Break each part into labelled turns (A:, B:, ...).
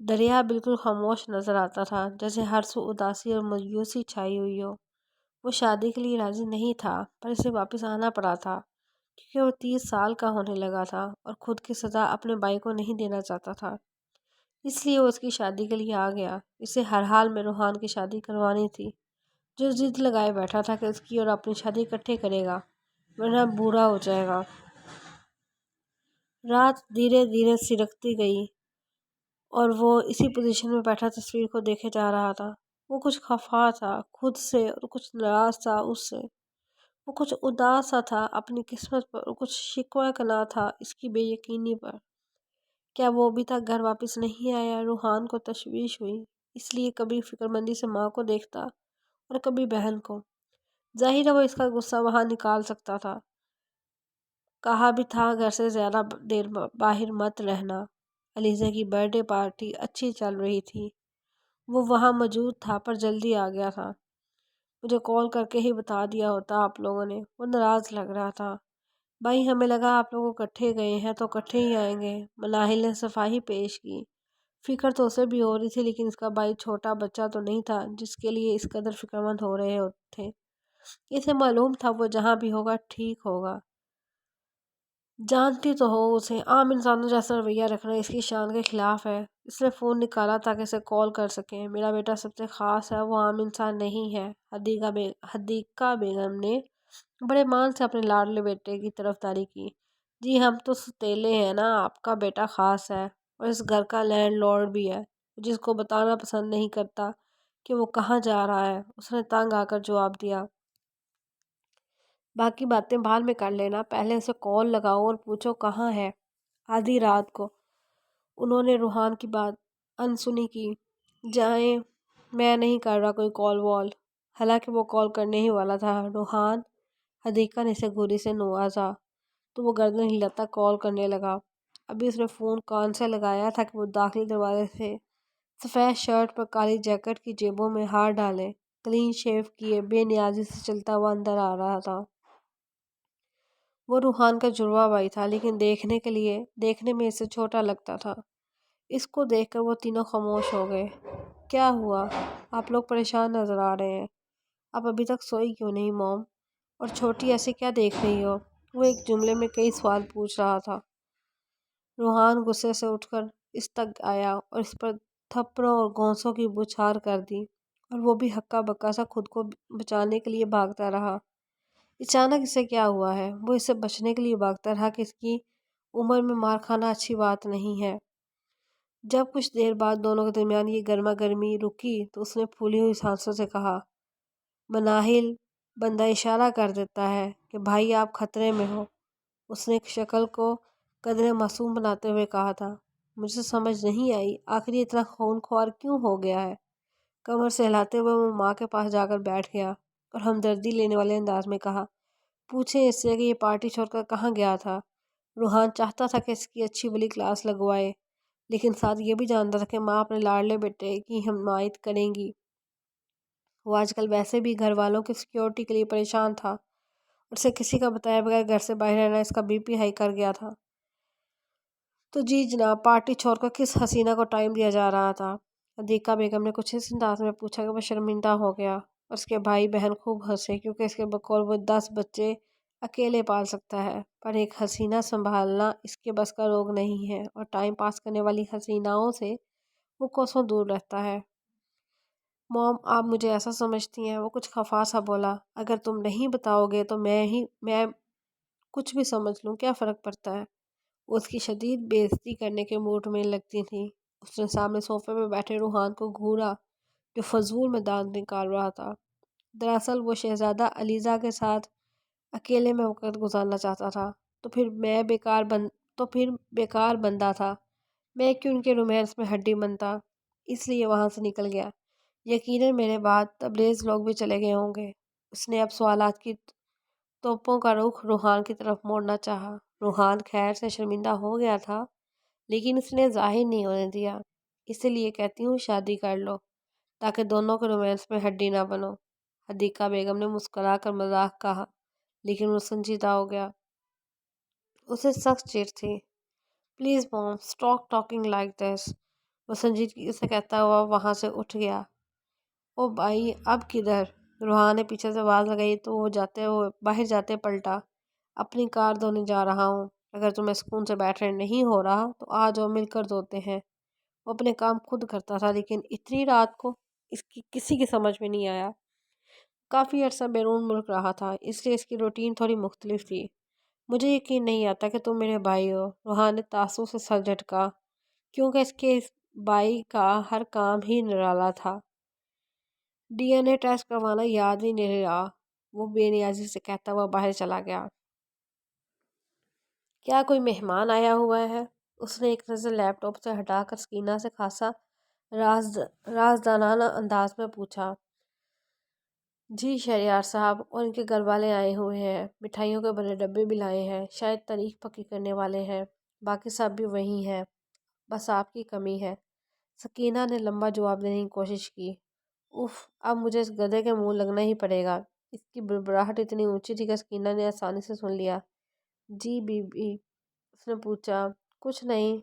A: دریا بالکل خاموش نظر آتا تھا، جیسے ہر سو اداسی اور مایوسی چھائی ہوئی ہو۔ وہ شادی کے لیے راضی نہیں تھا، پر اسے واپس آنا پڑا تھا کیونکہ وہ 30 سال کا ہونے لگا تھا اور خود کی سزا اپنے بھائی کو نہیں دینا چاہتا تھا۔ اس لیے وہ اس کی شادی کے لیے آ گیا۔ اسے ہر حال میں روحان کی شادی کروانی تھی، جو ضد لگائے بیٹھا تھا کہ اس کی اور اپنی شادی اکٹھے کرے گا ورنہ برا ہو جائے گا۔ رات دھیرے دھیرے سرکتی گئی اور وہ اسی پوزیشن میں بیٹھا تصویر کو دیکھے جا رہا تھا۔ وہ کچھ خفا تھا خود سے اور کچھ ناراض تھا اس سے۔ وہ کچھ اداس سا تھا اپنی قسمت پر اور کچھ شکوہ کنا تھا اس کی بے یقینی پر۔ کیا وہ ابھی تک گھر واپس نہیں آیا؟ روحان کو تشویش ہوئی، اس لیے کبھی فکر مندی سے ماں کو دیکھتا اور کبھی بہن کو۔ ظاہر ہے وہ اس کا غصہ وہاں نکال سکتا تھا۔ کہا بھی تھا گھر سے زیادہ دیر باہر مت رہنا۔ علیزہ کی برتھ ڈے پارٹی اچھی چل رہی تھی، وہ وہاں موجود تھا پر جلدی آ گیا تھا۔ مجھے کال کر کے ہی بتا دیا ہوتا آپ لوگوں نے۔ وہ ناراض لگ رہا تھا۔ بھائی ہمیں لگا آپ لوگ اکٹھے گئے ہیں تو اکٹھے ہی آئیں گے۔ مناہل نے صفائی پیش کی۔ فکر تو اسے بھی ہو رہی تھی، لیکن اس کا بھائی چھوٹا بچہ تو نہیں تھا جس کے لیے اس قدر فکر مند ہو رہے تھے۔ اسے معلوم تھا وہ جہاں بھی ہوگا ٹھیک ہوگا۔ جانتی تو ہو اسے، عام انسانوں جیسا رویہ رکھنا اس کی شان کے خلاف ہے۔ اس نے فون نکالا تاکہ اسے کال کر سکیں۔ میرا بیٹا سب سے خاص ہے، وہ عام انسان نہیں ہے۔ حدیقہ بیگم نے بڑے مان سے اپنے لاڈلے بیٹے کی طرفداری کی۔ جی ہم تو ستیلے ہیں نا، آپ کا بیٹا خاص ہے اور اس گھر کا لینڈ لارڈ بھی ہے، جس کو بتانا پسند نہیں کرتا کہ وہ کہاں جا رہا ہے۔ اس نے تنگ آ کر جواب دیا۔ باقی باتیں بعد میں کر لینا، پہلے اسے کال لگاؤ اور پوچھو کہاں ہے۔ آدھی رات کو انہوں نے روحان کی بات انسنی کی۔ جائیں، میں نہیں کر رہا کوئی کال وال۔ حالانکہ وہ کال کرنے ہی والا تھا۔ روحان، حدیقہ نے اسے گھوری سے نوازا تو وہ گردن ہلاتا کال کرنے لگا۔ ابھی اس نے فون کان سے لگایا تھا کہ وہ داخلی دروازے سے سفید شرٹ پر کالی جیکٹ کی جیبوں میں ہاتھ ڈالے، کلین شیو کیے، بے نیازی سے چلتا ہوا اندر آ رہا تھا۔ وہ روحان کا جڑواں بھائی تھا، لیکن دیکھنے میں اسے چھوٹا لگتا تھا۔ اس کو دیکھ کر وہ تینوں خاموش ہو گئے۔ کیا ہوا؟ آپ لوگ پریشان نظر آ رہے ہیں۔ آپ ابھی تک سوئی کیوں نہیں موم؟ اور چھوٹی ایسے کیا دیکھ رہی ہو؟ وہ ایک جملے میں کئی سوال پوچھ رہا تھا۔ روحان غصے سے اٹھ کر اس تک آیا اور اس پر تھپڑوں اور گھونسوں کی بوچھار کر دی، اور وہ بھی ہکا بکا سا خود کو بچانے کے لیے بھاگتا رہا۔ اچانک اسے کیا ہوا ہے؟ وہ اس سے بچنے کے لیے بھاگتا رہا کہ اس کی عمر میں مار کھانا اچھی بات نہیں ہے۔ جب کچھ دیر بعد دونوں کے درمیان یہ گرما گرمی رکی تو اس نے پھولی ہوئی سانسوں سے کہا، مناہل، بندہ اشارہ کر دیتا ہے کہ بھائی آپ خطرے میں ہو۔ اس نے شکل کو قدرے معصوم بناتے ہوئے کہا تھا۔ مجھے سمجھ نہیں آئی آخر یہ اتنا خونخوار کیوں ہو گیا ہے۔ کمر سے ہلاتے ہوئے وہ ماں کے پاس جا کر بیٹھ گیا اور ہمدردی لینے والے انداز میں کہا، پوچھیں اس سے کہ یہ پارٹی چھوڑ کر کہاں گیا تھا۔ روحان چاہتا تھا کہ اس کی اچھی بلی کلاس لگوائے، لیکن ساتھ یہ بھی جانتا تھا کہ ماں اپنے لاڈلے بیٹے کی حمایت کریں گی۔ وہ آج کل ویسے بھی گھر والوں کی سیکیورٹی کے لیے پریشان تھا اور اسے کسی کا بتایا بغیر گھر سے باہر رہنا اس کا بی پی ہائی کر گیا تھا۔ تو جی جناب، پارٹی چھوڑ کر کس حسینہ کو ٹائم دیا جا رہا تھا؟ حدیقہ بیگم نے کچھ اس انداز میں پوچھا کہ وہ شرمندہ ہو گیا اور اس کے بھائی بہن خوب ہنسے، کیونکہ اس کے بقول وہ 10 بچے اکیلے پال سکتا ہے، پر ایک حسینہ سنبھالنا اس کے بس کا روگ نہیں ہے، اور ٹائم پاس کرنے والی حسیناؤں سے وہ کوسوں دور رہتا ہے۔ موم، آپ مجھے ایسا سمجھتی ہیں؟ وہ کچھ خفا سا بولا۔ اگر تم نہیں بتاؤ گے تو میں کچھ بھی سمجھ لوں، کیا فرق پڑتا ہے؟ وہ اس کی شدید بے عزتی کرنے کے موڈ میں لگتی تھی۔ اس نے سامنے صوفے پہ بیٹھے روحان کو گھورا جو فضول میں دانت نکال رہا تھا۔ دراصل وہ شہزادہ علیزہ کے ساتھ اکیلے میں وقت گزارنا چاہتا تھا، تو پھر بیکار بندہ تھا۔ میں کیوں ان کے رومانس میں ہڈی بنتا؟ اس لیے وہاں سے نکل گیا۔ یقیناً میرے بعد تبریز لوگ بھی چلے گئے ہوں گے۔ اس نے اب سوالات کی توپوں کا رخ روحان کی طرف موڑنا چاہا۔ روحان خیر سے شرمندہ ہو گیا تھا، لیکن اس نے ظاہر نہیں ہونے دیا۔ اسی لیے کہتی ہوں شادی کر لو تاکہ دونوں کے رومانس میں ہڈی نہ بنو۔ حدیقہ بیگم نے مسکرا کر مذاق کہا، لیکن وہ سنجیدہ ہو گیا۔ اسے سخت چڑ تھی۔ Please mom, stop talking like this. وہ سنجیدگی سے کہتا ہوا وہاں سے اٹھ گیا۔ او بھائی اب کدھر؟ روحان نے پیچھے سے آواز لگائی تو وہ باہر جاتے پلٹا۔ اپنی کار دھونے جا رہا ہوں، اگر تمہیں سکون سے بیٹھنے نہیں ہو رہا تو آ جاؤ مل کر دھوتے ہیں۔ وہ اپنے کام خود کرتا تھا لیکن اتنی رات کو اس کی کسی کی سمجھ میں نہیں آیا۔ کافی عرصہ بیرون ملک رہا تھا اس لیے اس کی روٹین تھوڑی مختلف تھی۔ مجھے یقین نہیں آتا کہ تم میرے بھائی ہو، روحان نے تعصب سے سر جھٹکا، کیونکہ اس کے بھائی کا ہر کام ہی نرالا تھا۔ ڈی این اے ٹیسٹ کروانا یاد ہی نہیں رہا، وہ بے نیازی سے کہتا ہوا باہر چلا گیا۔ کیا کوئی مہمان آیا ہوا ہے؟ اس نے ایک نظر لیپ ٹاپ سے ہٹا کر سکینہ سے خاصا رازدانانہ انداز میں پوچھا۔ جی شہریار صاحب اور ان کے گھر والے آئے ہوئے ہیں، مٹھائیوں کے بڑے ڈبے بھی لائے ہیں، شاید تاریخ پکی کرنے والے ہیں، باقی سب بھی وہی ہیں، بس آپ کی کمی ہے۔ سکینہ نے لمبا جواب دینے کی کوشش کی۔ اف، اب مجھے اس گدھے کے منہ لگنا ہی پڑے گا۔ اس کی بڑبڑاہٹ اتنی اونچی تھی کہ سکینہ نے آسانی سے سن لیا۔ جی بی بی، اس نے پوچھا۔ کچھ نہیں،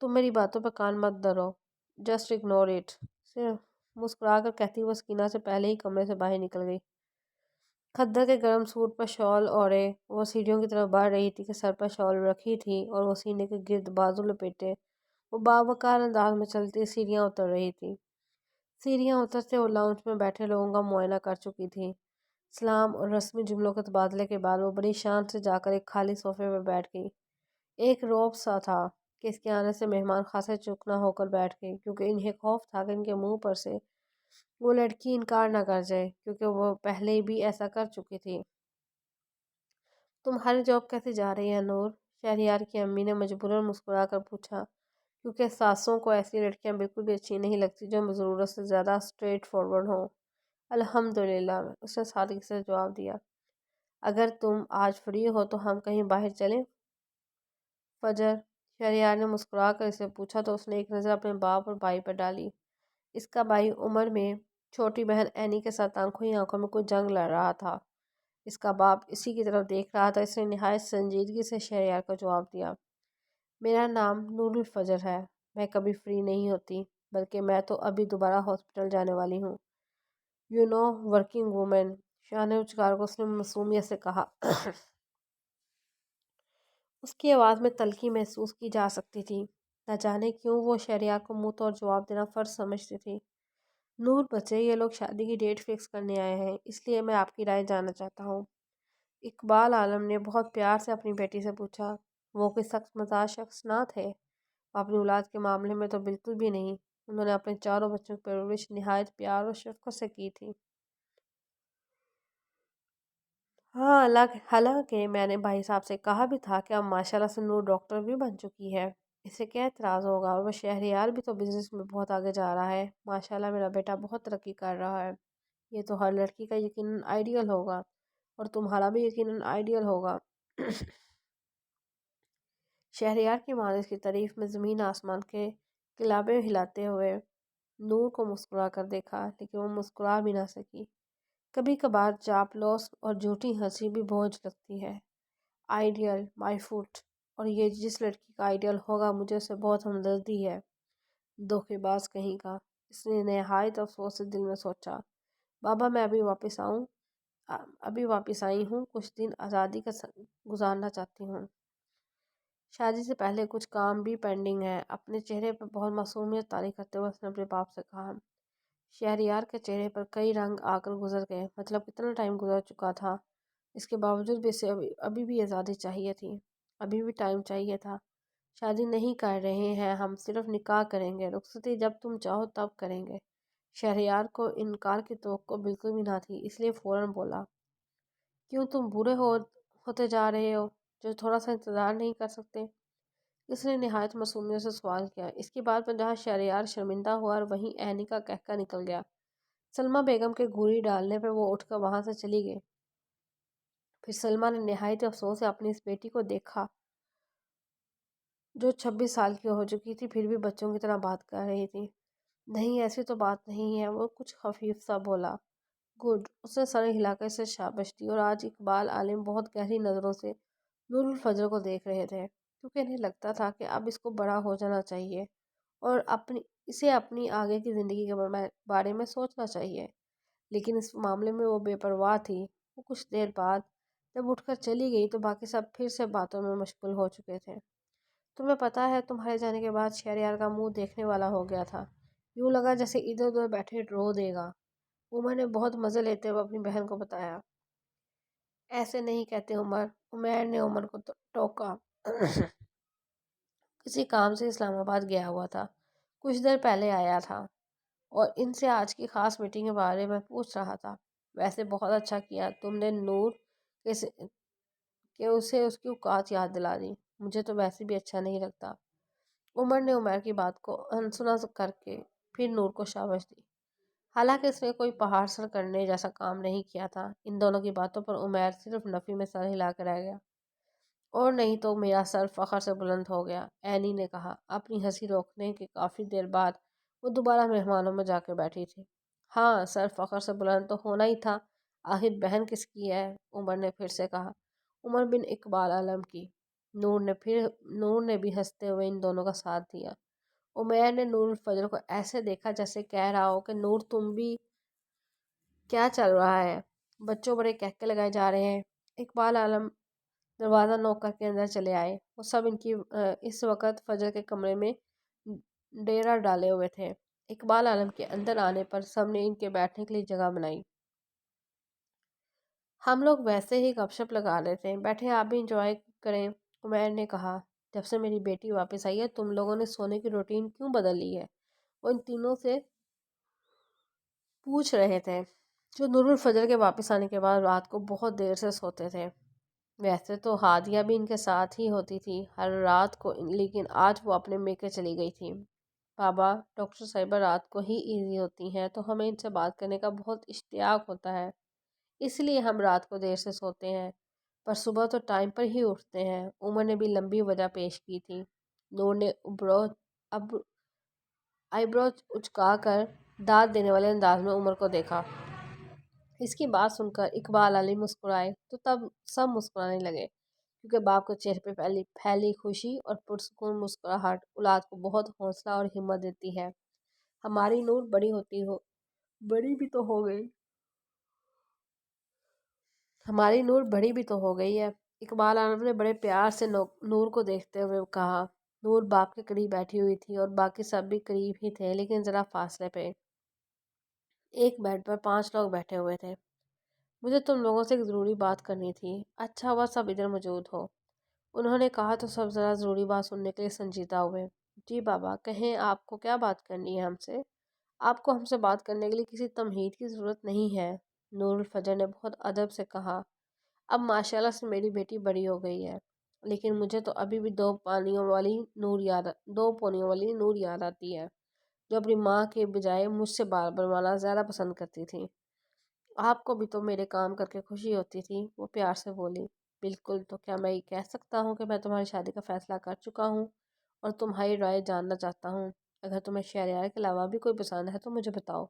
A: تم میری باتوں پہ کان مت دھرو، جسٹ اگنور اٹ، صرف مسکرا کر کہتی وہ سکینہ سے پہلے ہی کمرے سے باہر نکل گئی۔ کھدر کے گرم سوٹ پر شال اوڑھے وہ سیڑھیوں کی طرف بڑھ رہی تھی کہ سر پر شال رکھی تھی اور وہ سینے کے گرد بازو لپیٹے وہ باوقار انداز میں چلتی سیڑھیاں اتر رہی تھی۔ سیڑھیاں اترتے وہ لاؤنج میں بیٹھے لوگوں کا معائنہ کر چکی تھی۔ سلام اور رسمی جملوں کے تبادلے کے بعد وہ بڑی شان سے جا کر ایک خالی صوفے پر بیٹھ گئی۔ ایک رعب سا تھا کہ اس کے آنے سے مہمان خاصے چپ نہ ہو کر بیٹھ گئے، کیونکہ انہیں خوف تھا کہ ان کے منہ پر سے وہ لڑکی انکار نہ کر جائے، کیونکہ وہ پہلے بھی ایسا کر چکی تھی۔ تمہاری جاب کیسے جا رہی ہے نور؟ شہریار کی امی نے مجبوراً مسکرا کر پوچھا، کیونکہ ساسوں کو ایسی لڑکیاں بالکل بھی اچھی نہیں لگتی جو ضرورت سے زیادہ اسٹریٹ فارورڈ ہوں۔ الحمدللہ، اس نے سادگی سے جواب دیا۔ اگر تم آج فری ہو تو ہم کہیں باہر چلیں؟ فجر، شہریار نے مسکرا کر اسے پوچھا تو اس نے ایک نظر اپنے باپ اور بھائی پر ڈالی۔ اس کا بھائی عمر میں چھوٹی بہن اینی کے ساتھ آنکھوں ہی آنکھوں میں کچھ جنگ لڑ رہا تھا۔ اس کا باپ اسی کی طرف دیکھ رہا تھا۔ اس نے نہایت سنجیدگی سے شہریار کو جواب دیا۔ میرا نام نور الفجر ہے، میں کبھی فری نہیں ہوتی، بلکہ میں تو ابھی دوبارہ ہاسپٹل جانے والی ہوں۔ یو نو ورکنگ وومن، شان اچکار کو اس نے معصومیت سے کہا۔ اس کی آواز میں تلخی محسوس کی جا سکتی تھی۔ نہ جانے کیوں وہ شہریار کو منہ توڑ جواب دینا فرض سمجھتی تھی۔ نور بچے، یہ لوگ شادی کی ڈیٹ فکس کرنے آئے ہیں، اس لیے میں آپ کی رائے جاننا چاہتا ہوں۔ اقبال عالم نے بہت پیار سے اپنی بیٹی سے پوچھا۔ وہ کوئی سخت مزاج شخص نہ تھے، اپنی اولاد کے معاملے میں تو بالکل بھی نہیں۔ انہوں نے اپنے چاروں بچوں کی پرورش نہایت پیار اور شفقت سے کی تھی۔ ہاں، حالانکہ میں نے بھائی صاحب سے کہا بھی تھا کہ اب ماشاءاللہ سے نور ڈاکٹر بھی بن چکی ہے، اسے کیا اعتراض ہوگا، اور وہ شہریار بھی تو بزنس میں بہت آگے جا رہا ہے۔ ماشاءاللہ میرا بیٹا بہت ترقی کر رہا ہے۔ یہ تو ہر لڑکی کا یقیناً آئیڈیل ہوگا، اور تمہارا بھی یقیناً آئیڈیل ہوگا۔ شہریار کی ماں نے اس کی تعریف میں زمین آسمان کے کلابے ہلاتے ہوئے نور کو مسکرا کر دیکھا، لیکن وہ مسکرا بھی نہ سکی۔ کبھی کبھار چاپلوس اور جھوٹی ہنسی بھی بوجھ لگتی ہے۔ آئیڈیل، مائی فٹ، اور یہ جس لڑکی کا آئیڈیل ہوگا مجھے اسے بہت ہمدردی ہے، دھوکے باز کہیں کا۔ اس نے نہایت افسوس سے دل میں سوچا۔ بابا میں ابھی واپس آئی ہوں، کچھ دن آزادی کا گزارنا چاہتی ہوں۔ شادی سے پہلے کچھ کام بھی پینڈنگ ہے۔ اپنے چہرے پر بہت معصومیت طاری کرتے ہوئے اس نے اپنے باپ سے کہا۔ شہریار کے چہرے پر کئی رنگ آ کر گزر گئے، مطلب اتنا ٹائم گزر چکا تھا، اس کے باوجود بھی اسے ابھی بھی آزادی چاہیے تھی، ابھی بھی ٹائم چاہیے تھا۔ شادی نہیں کر رہے ہیں ہم، صرف نکاح کریں گے، رخصتی جب تم چاہو تب کریں گے۔ شہریار کو انکار کی توقع بالکل بھی نہ تھی، اس لیے فوراً بولا۔ کیوں، تم بوڑھے ہوتے جا رہے ہو جو تھوڑا سا انتظار نہیں کر سکتے؟ اس نے نہایت معصومیت سے سوال کیا۔ اس کی بات پر جہاں شہریار شرمندہ ہوا اور وہیں اینی کا قہقہ نکل گیا۔ سلمیٰ بیگم کے گھوری ڈالنے پہ وہ اٹھ کر وہاں سے چلی گئی۔ پھر سلمیٰ نے نہایت افسوس سے اپنی اس بیٹی کو دیکھا جو 26 سال کی ہو چکی تھی، پھر بھی بچوں کی طرح بات کر رہی تھی۔ نہیں، ایسی تو بات نہیں ہے، وہ کچھ خفیف سا بولا۔ گڈ، اس نے سر ہلا کر اسے شابش دی، اور آج اقبال عالم بہت گہری نظروں سے نور الفجر کو دیکھ رہے تھے، کیونکہ انہیں لگتا تھا کہ اب اس کو بڑا ہو جانا چاہیے اور اسے اپنی آگے کی زندگی کے بارے میں سوچنا چاہیے، لیکن اس معاملے میں وہ بے پرواہ تھی۔ وہ کچھ دیر بعد جب اٹھ کر چلی گئی تو باقی سب پھر سے باتوں میں مشغول ہو چکے تھے۔ تمہیں پتہ ہے تمہارے جانے کے بعد شہریار کا منہ دیکھنے والا ہو گیا تھا، یوں لگا جیسے ادھر ادھر بیٹھے رو دے گا۔ عمر نے بہت مزے لیتے ہوئے اپنی بہن کو بتایا۔ ایسے نہیں کہتے عمر، عمیر نے عمر کو ٹوکا۔ کسی کام سے اسلام آباد گیا ہوا تھا، کچھ دیر پہلے آیا تھا اور ان سے آج کی خاص میٹنگ کے بارے میں پوچھ رہا تھا۔ ویسے بہت اچھا کیا تم نے نور کہ اسے اس کی اوقات یاد دلا دی، مجھے تو ویسے بھی اچھا نہیں لگتا۔ عمر نے عمیر کی بات کو انسنا کر کے پھر نور کو شاباش دی، حالانکہ اس نے کوئی پہاڑ سر کرنے جیسا کام نہیں کیا تھا۔ ان دونوں کی باتوں پر عمیر صرف نفی میں سر ہلا کر رہ گیا۔ اور نہیں تو میرا سر فخر سے بلند ہو گیا، اینی نے کہا اپنی ہنسی روکنے کے کافی دیر بعد۔ وہ دوبارہ مہمانوں میں جا کے بیٹھی تھی۔ ہاں، سر فخر سے بلند تو ہونا ہی تھا، آخر بہن کس کی ہے؟ عمر نے پھر سے کہا۔ عمر بن اقبال عالم کی۔ نور نے بھی ہنستے ہوئے ان دونوں کا ساتھ دیا۔ عمیر نے نور الفجر کو ایسے دیکھا جیسے کہہ رہا ہو کہ نور تم بھی کیا چل رہا ہے؟ بچوں بڑے کہکے لگائے جا رہے ہیں۔ اقبال عالم دروازہ نوک کر کے اندر چلے آئے۔ وہ سب اس وقت فجر کے کمرے میں ڈیرا ڈالے ہوئے تھے۔ اقبال عالم کے اندر آنے پر سب نے ان کے بیٹھنے کے لیے جگہ بنائی۔ ہم لوگ ویسے ہی گپ شپ لگا رہے تھے، بیٹھے آپ بھی انجوائے کریں۔ عمیر نے کہا جب سے میری بیٹی واپس آئی ہے تم لوگوں نے سونے کی روٹین کیوں بدل لی ہے؟ وہ ان تینوں سے پوچھ رہے تھے جو نور الفجر کے واپس آنے کے بعد رات کو بہت دیر سے سوتے تھے۔ ویسے تو ہادیہ بھی ان کے ساتھ ہی ہوتی تھی ہر رات کو، لیکن آج وہ اپنے میکے چلی گئی تھی۔ بابا، ڈاکٹر صاحبہ رات کو ہی ایزی ہوتی ہیں تو ہمیں ان سے بات کرنے کا بہت اشتیاق ہوتا ہے، اس لیے ہم رات کو دیر سے سوتے ہیں، پر صبح تو ٹائم پر ہی اٹھتے ہیں۔ عمر نے بھی لمبی وجہ پیش کی تھی۔ نور نے آئیبرو اچکا کر داد دینے والے انداز میں عمر کو دیکھا۔ اس کی بات سن کر اقبال علی مسکرائے تو تب سب مسکرانے لگے، کیونکہ باپ کے چہرے پہ پھیلی خوشی اور پرسکون مسکراہٹ اولاد کو بہت حوصلہ اور ہمت دیتی ہے۔ ہماری نور بڑی بھی تو ہو گئی۔ ہماری نور بڑی بھی تو ہو گئی ہے، اقبال عالم نے بڑے پیار سے نور کو دیکھتے ہوئے کہا۔ نور باپ کے قریب بیٹھی ہوئی تھی اور باقی سب بھی قریب ہی تھے، لیکن ذرا فاصلے پہ۔ ایک بیڈ پر 5 لوگ بیٹھے ہوئے تھے۔ مجھے تم لوگوں سے ایک ضروری بات کرنی تھی، اچھا ہوا سب ادھر موجود ہو، انہوں نے کہا تو سب ذرا ضروری بات سننے کے لیے سنجیدہ ہوئے۔ جی بابا کہیں، آپ کو کیا بات کرنی ہے ہم سے؟ آپ کو ہم سے بات کرنے کے لیے کسی تمہید کی ضرورت نہیں ہے، نور الفجر نے بہت ادب سے کہا۔ اب ماشاءاللہ سے میری بیٹی بڑی ہو گئی ہے، لیکن مجھے تو ابھی بھی 2 پونیوں والی نور یاد آتی ہے، جو اپنی ماں کے بجائے مجھ سے بال بنوانا زیادہ پسند کرتی تھی۔ آپ کو بھی تو میرے کام کر کے خوشی ہوتی تھی، وہ پیار سے بولی۔ بالکل، تو کیا میں یہ کہہ سکتا ہوں کہ میں تمہاری شادی کا فیصلہ کر چکا ہوں اور تمہاری رائے جاننا چاہتا ہوں؟ اگر تمہیں شہریار کے علاوہ بھی کوئی پسند ہے تو مجھے بتاؤ،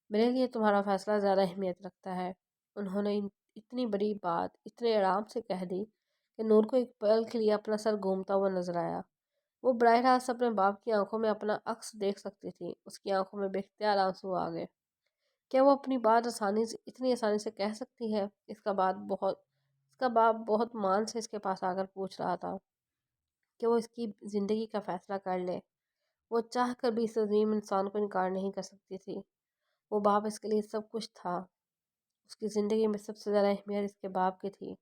A: میرے لیے تمہارا فیصلہ زیادہ اہمیت رکھتا ہے۔ انہوں نے اتنی بڑی بات اتنے آرام سے کہہ دی کہ نور کو ایک پل کے لیے اپنا سر گھومتا ہوا نظر آیا۔ وہ براہ راست اپنے باپ کی آنکھوں میں اپنا عکس دیکھ سکتی تھی۔ اس کی آنکھوں میں بے اختیار آنسو آ گئے۔ کیا وہ اپنی بات اتنی آسانی سے کہہ سکتی ہے؟ اس کا باپ بہت مان سے اس کے پاس آ کر پوچھ رہا تھا کہ وہ اس کی زندگی کا فیصلہ کر لے۔ وہ چاہ کر بھی اس عظیم انسان کو انکار نہیں کر سکتی تھی۔ وہ باپ اس کے لیے سب کچھ تھا۔ اس کی زندگی میں سب سے زیادہ اہمیت اس کے باپ کی تھی۔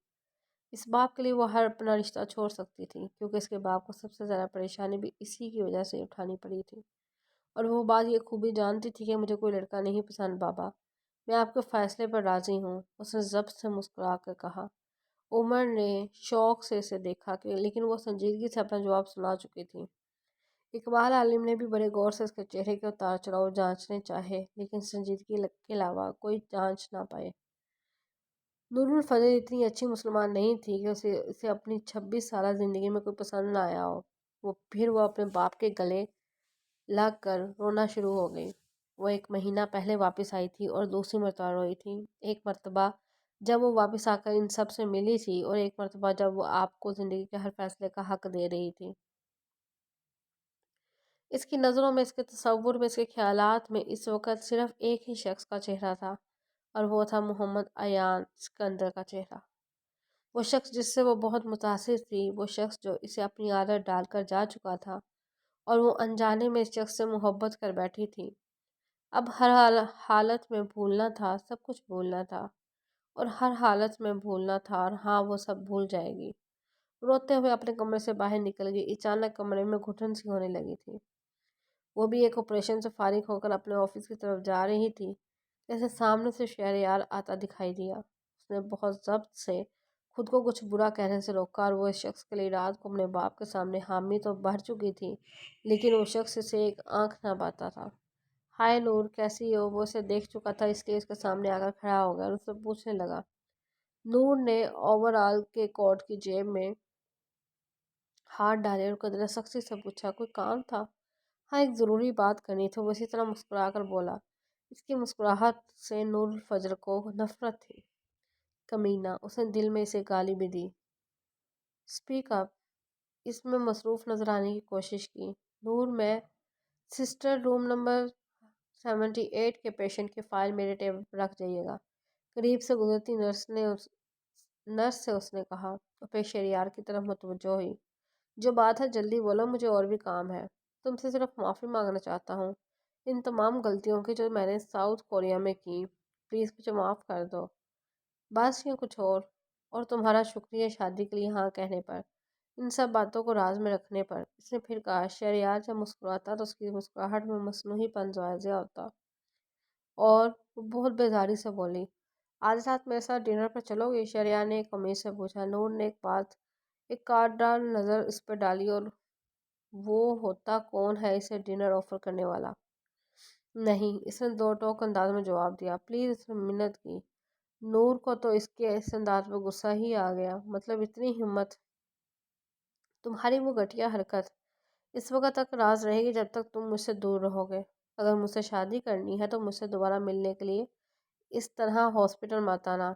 A: اس باپ کے لیے وہ ہر اپنا رشتہ چھوڑ سکتی تھی، کیونکہ اس کے باپ کو سب سے زیادہ پریشانی بھی اسی کی وجہ سے اٹھانی پڑی تھی۔ اور وہ بات یہ خوبی جانتی تھی کہ مجھے کوئی لڑکا نہیں پسند بابا، میں آپ کے فیصلے پر راضی ہوں، اس نے ضبط سے مسکرا کر کہا۔ عمر نے شوق سے اسے دیکھا لیکن وہ سنجیدگی سے اپنا جواب سنا چکی تھی۔ اقبال عالم نے بھی بڑے غور سے اس کے چہرے کے اتار چڑھاؤ جانچنے چاہے، لیکن سنجیدگی کے علاوہ کوئی جانچ نہ پائے۔ نور الفجر اتنی اچھی مسلمان نہیں تھی کہ اسے اپنی 26 سالہ زندگی میں کوئی پسند نہ آیا ہو۔ وہ اپنے باپ کے گلے لگ کر رونا شروع ہو گئی۔ وہ 1 مہینہ پہلے واپس آئی تھی اور دوسری مرتبہ روئی تھی، ایک مرتبہ جب وہ واپس آ کر ان سب سے ملی تھی اور ایک مرتبہ جب وہ آپ کو زندگی کے ہر فیصلے کا حق دے رہی تھی۔ اس کی نظروں میں، اس کے تصور میں، اس کے خیالات میں اس وقت صرف ایک ہی شخص کا چہرہ تھا، اور وہ تھا محمد ایان اسکندر کا چہرہ۔ وہ شخص جس سے وہ بہت متاثر تھی، وہ شخص جو اسے اپنی عادت ڈال کر جا چکا تھا، اور وہ انجانے میں اس شخص سے محبت کر بیٹھی تھی۔ اب ہر حالت میں بھولنا تھا، سب کچھ بھولنا تھا، اور ہر حالت میں بھولنا تھا، اور ہاں وہ سب بھول جائے گی۔ روتے ہوئے اپنے کمرے سے باہر نکل گئی۔ اچانک کمرے میں گھٹن سی ہونے لگی تھی۔ وہ بھی ایک آپریشن سے فارغ ہو کر اپنے آفس کی طرف جا رہی تھی، جیسے سامنے سے شہریار آتا دکھائی دیا۔ اس نے بہت ضبط سے خود کو کچھ برا کہنے سے روکا، اور وہ اس شخص کے لیے رات کو اپنے باپ کے سامنے حامی تو بھر چکی تھی، لیکن وہ شخص اسے ایک آنکھ نہ پاتا تھا۔ ہائے نور، کیسی ہو؟ وہ اسے دیکھ چکا تھا، اس لیے اس کے سامنے آ کر کھڑا ہو گیا اور اسے پوچھنے لگا۔ نور نے اوور آل کے کوٹ کی جیب میں ہاتھ ڈالے اور قدرے سختی سے پوچھا، کوئی کام تھا؟ ہاں، ایک ضروری بات کرنی تھی، وہ اسی طرح مسکرا کر بولا۔ اس کی مسکراہٹ سے نور الفجر کو نفرت تھی۔ کمینہ، اس نے دل میں اسے گالی بھی دی۔ اسپیک اپ، اس میں مصروف نظر آنے کی کوشش کی۔ نور، میں سسٹر، روم نمبر 78 کے پیشنٹ کی فائل میرے ٹیبل پر رکھ جائیے گا، قریب سے گزرتی نرس سے اس نے کہا، اور پھر شہریار کی طرف متوجہ ہوئی۔ جو بات ہے جلدی بولو، مجھے اور بھی کام ہے۔ تم سے صرف معافی مانگنا چاہتا ہوں ان تمام غلطیوں کی جو میں نے ساؤتھ کوریا میں کی۔ پلیز مجھے معاف کر دو۔ بس یا کچھ اور تمہارا شکریہ شادی کے لیے ہاں کہنے پر، ان سب باتوں کو راز میں رکھنے پر، اس نے پھر کہا۔ شہریار جب مسکراتا تو اس کی مسکراہٹ میں مصنوعی پن واضح ہوتا، اور وہ بہت بیزاری سے بولی، آج رات میرے ساتھ ڈنر پر چلو گے؟ شہریار نے ایک امید سے پوچھا۔ نور نے ایک کارڈار نظر اس پر ڈالی، اور وہ ہوتا کون ہے اسے ڈنر آفر کرنے والا؟ نہیں، اس نے دو ٹوک انداز میں جواب دیا۔ پلیز، اس نے منت کی۔ نور کو تو اس کے اس انداز پہ غصہ ہی آ گیا۔ مطلب اتنی ہمت؟ تمہاری وہ گھٹیا حرکت اس وقت تک راز رہے گی جب تک تم مجھ سے دور رہو گے۔ اگر مجھ سے شادی کرنی ہے تو مجھ سے دوبارہ ملنے کے لیے اس طرح ہاسپٹل مت آنا،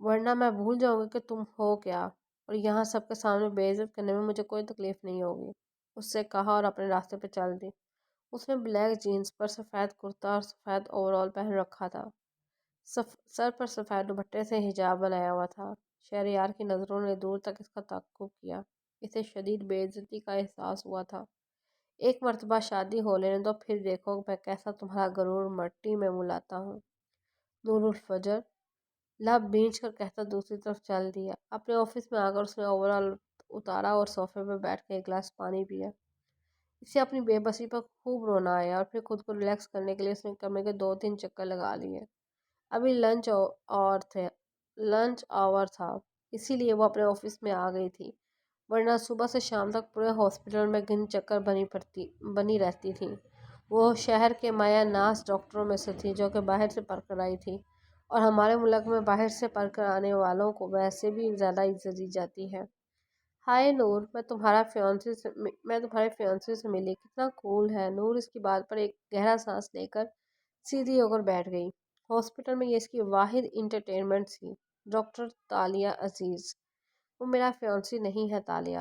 A: ورنہ میں بھول جاؤں گی کہ تم ہو کیا، اور یہاں سب کے سامنے بے عزت کرنے میں مجھے کوئی تکلیف نہیں ہوگی، اس سے کہا، اور اپنے راستے پہ چل دی۔ اس نے بلیک جینز پر سفید کرتا اور سفید اوور آل پہن رکھا تھا، سر پر سفید دوپٹے سے حجاب بنایا ہوا تھا۔ شہریار کی نظروں نے دور تک اس کا تعقب کیا۔ اسے شدید بے عزتی کا احساس ہوا تھا۔ ایک مرتبہ شادی ہو لینے دو، پھر دیکھو میں کیسا تمہارا غرور مٹی میں ملاتا ہوں۔ نور الفجر لب بھینچ کر کہتا دوسری طرف چل دیا۔ اپنے آفس میں آ کر اس نے اوور آل اتارا اور صوفے پہ بیٹھ کے ایک گلاس پانی پیا۔ اسے اپنی بے بسی پر خوب رونا آیا، اور پھر خود کو ریلیکس کرنے کے لیے اس نے کمرے کے 2-3 چکر لگا لیے۔ ابھی لنچ آور تھا، اسی لیے وہ اپنے آفس میں آ گئی تھی، ورنہ صبح سے شام تک پورے ہاسپٹل میں گن چکر بنی رہتی تھی۔ وہ شہر کے مایہ ناز ڈاکٹروں میں سے تھی جو کہ باہر سے پڑھ کر آئی تھی، اور ہمارے ملک میں باہر سے پڑھ کر آنے والوں کو ویسے بھی زیادہ عزت دی جاتی ہے۔ ہائے نور، میں تمہارے فیانسی سے ملی، کتنا کول ہے۔ نور اس کی بات پر ایک گہرا سانس لے کر سیدھی ہو کر بیٹھ گئی۔ ہاسپٹل میں یہ اس کی واحد انٹرٹینمنٹ تھی۔ ڈاکٹر تالیہ عزیز، وہ میرا فیانسی نہیں ہے تالیہ۔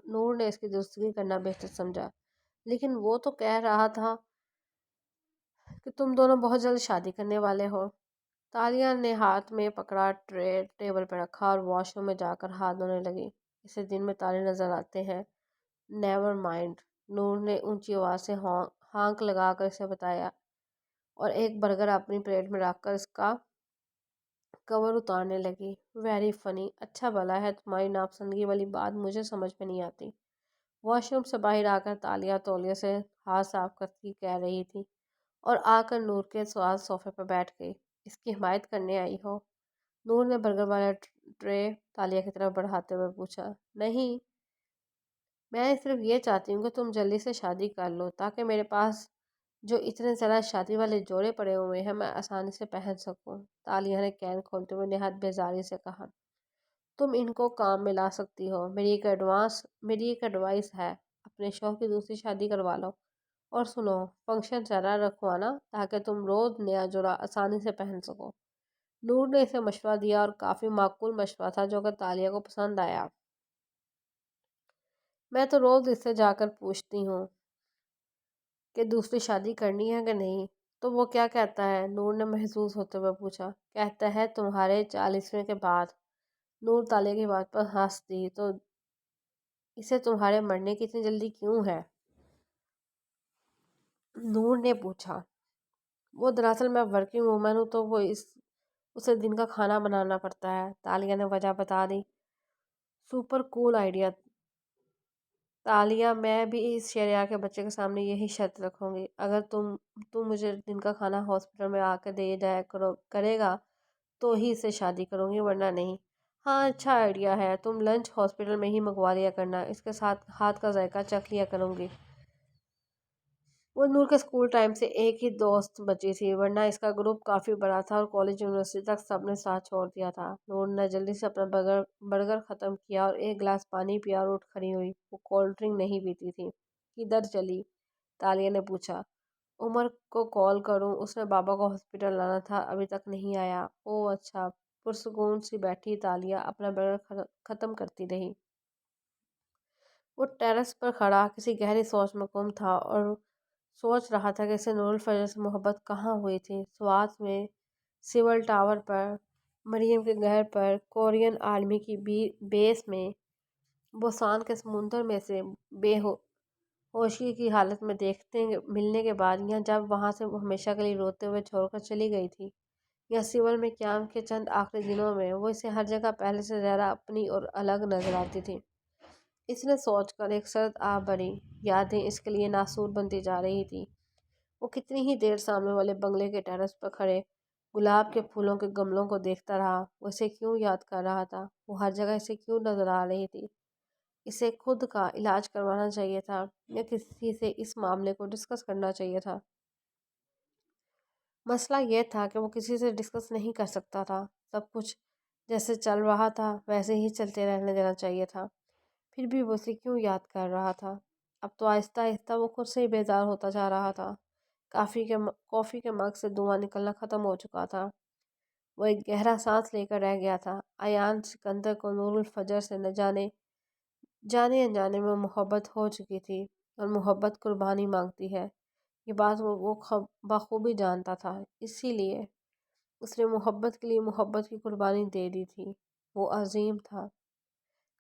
A: نور نے اس کی درستگی کرنا بہتر سمجھا۔ لیکن وہ تو کہہ رہا تھا کہ تم دونوں بہت جلد شادی کرنے والے ہو۔ تالیہ نے ہاتھ میں پکڑا ٹرے ٹیبل پر رکھا اور واش روم میں جا کر ہاتھ دھونے لگی۔ اسے دن میں تارے نظر آتے ہیں۔ نیور مائنڈ، نور نے اونچی آواز سے ہانک لگا کر اسے بتایا، اور ایک برگر اپنی پلیٹ میں رکھ کر اس کا کور اتارنے لگی۔ ویری فنی، اچھا بھلا ہے تمہاری ناپسندگی والی بات مجھے سمجھ میں نہیں آتی۔ واش روم سے باہر آ کر تالیہ تولیے سے ہاتھ صاف کرتی کہہ رہی تھی، اور آ کر نور کے ساتھ صوفے پر بیٹھ گئی۔ اس کی حمایت کرنے آئی ہو؟ نور نے برگر والا ٹرے تالیہ کی طرف بڑھاتے ہوئے پوچھا۔ نہیں، میں صرف یہ چاہتی ہوں کہ تم جلدی سے شادی کر لو، تاکہ میرے پاس جو اتنے زیادہ شادی والے جوڑے پڑے ہوئے ہیں میں آسانی سے پہن سکوں۔ تالیہ نے کین کھولتے ہوئے نہایت بیزاری سے کہا۔ تم ان کو کام میں لا سکتی ہو۔ میری ایک ایڈوائس ہے، اپنے شوہر کی دوسری شادی کروا لو، اور سنو، فنکشن زیادہ رکھوانا تاکہ تم روز نیا جوڑا آسانی سے پہن سکو۔ نور نے اسے مشورہ دیا، اور کافی معقول مشورہ تھا جو کہ تالیہ کو پسند آیا۔ میں تو روز اس سے جا کر پوچھتی ہوں کہ دوسری شادی کرنی ہے کہ نہیں؟ تو وہ کیا کہتا ہے؟ نور نے محظوظ ہوتے ہوئے پوچھا۔ کہتا ہے تمہارے 40ویں کے بعد۔ نور تالیہ کی بات پر ہنس دی۔ تو اسے تمہارے مرنے کی اتنی جلدی کیوں ہے؟ نور نے پوچھا۔ وہ دراصل میں ورکنگ وومن ہوں تو اسے دن کا کھانا بنانا پڑتا ہے، تالیہ نے وجہ بتا دی۔ سپر کول آئیڈیا تالیہ، میں بھی اس شہریار کے بچے کے سامنے یہی شرط رکھوں گی، اگر تم مجھے دن کا کھانا ہاسپٹل میں آ کے دے جایا کرے گا تو ہی اسے شادی کروں گی، ورنہ نہیں۔ ہاں اچھا آئیڈیا ہے، تم لنچ ہاسپٹل میں ہی منگوا لیا کرنا، اس کے ساتھ ہاتھ کا ذائقہ چکھ لیا کروں گی۔ وہ نور کے اسکول ٹائم سے ایک ہی دوست بچی تھی، ورنہ اس کا گروپ کافی بڑا تھا اور کالج یونیورسٹی تک سب نے ساتھ چھوڑ دیا تھا۔ نور نے جلدی سے اپنا برگر ختم کیا اور ایک گلاس پانی پیا اور اٹھ کھڑی ہوئی۔ وہ کولڈ ڈرنک نہیں پیتی تھی۔ کدھر چلی؟ تالیہ نے پوچھا۔ عمر کو کال کروں، اس نے بابا کو ہاسپٹل لانا تھا، ابھی تک نہیں آیا۔ اوہ اچھا۔ پرسکون سی بیٹھی تالیہ اپنا برگر ختم کرتی رہی۔ وہ ٹیرس پر کھڑا کسی گہری سوچ میں گم تھا اور سوچ رہا تھا کہ اسے نور الفجر سے محبت کہاں ہوئی تھی۔ سوات میں، سول ٹاور پر، مریم کے گھر پر، کورین آرمی کی بیس میں، بوسان کے سمندر میں سے بے ہوشی کی حالت میں ملنے کے بعد، یا جب وہاں سے وہ ہمیشہ کے لیے روتے ہوئے چھوڑ کر چلی گئی تھی، یا سول میں قیام کے چند آخری دنوں میں، وہ اسے ہر جگہ پہلے سے زیادہ اپنی اور الگ نظر آتی تھی۔ اس نے سوچ کر ایک سرد آہ بھری۔ یادیں اس کے لیے ناسور بنتی جا رہی تھی۔ وہ کتنی ہی دیر سامنے والے بنگلے کے ٹیرس پر کھڑے گلاب کے پھولوں کے گملوں کو دیکھتا رہا۔ وہ اسے کیوں یاد کر رہا تھا؟ وہ ہر جگہ اسے کیوں نظر آ رہی تھی؟ اسے خود کا علاج کروانا چاہیے تھا یا کسی سے اس معاملے کو ڈسکس کرنا چاہیے تھا؟ مسئلہ یہ تھا کہ وہ کسی سے ڈسکس نہیں کر سکتا تھا۔ سب کچھ جیسے چل رہا تھا ویسے ہی چلتے رہنے دینا چاہیے تھا۔ پھر بھی وہ اسے کیوں یاد کر رہا تھا؟ اب تو آہستہ آہستہ وہ خود سے ہی بیزار ہوتا جا رہا تھا۔ کافی کے مگ سے دھواں نکلنا ختم ہو چکا تھا۔ وہ ایک گہرا سانس لے کر رہ گیا تھا۔ ایان سکندر کو نور الفجر سے نہ جانے انجانے میں محبت ہو چکی تھی، اور محبت قربانی مانگتی ہے، یہ بات وہ بخوبی جانتا تھا۔ اسی لیے اس نے محبت کے لیے محبت کی قربانی دے دی تھی۔ وہ عظیم تھا۔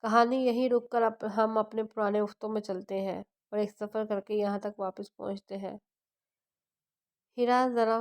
A: کہانی یہیں رک کر ہم اپنے پرانے افتوں میں چلتے ہیں اور ایک سفر کر کے یہاں تک واپس پہنچتے ہیں۔ ہیرا ذرا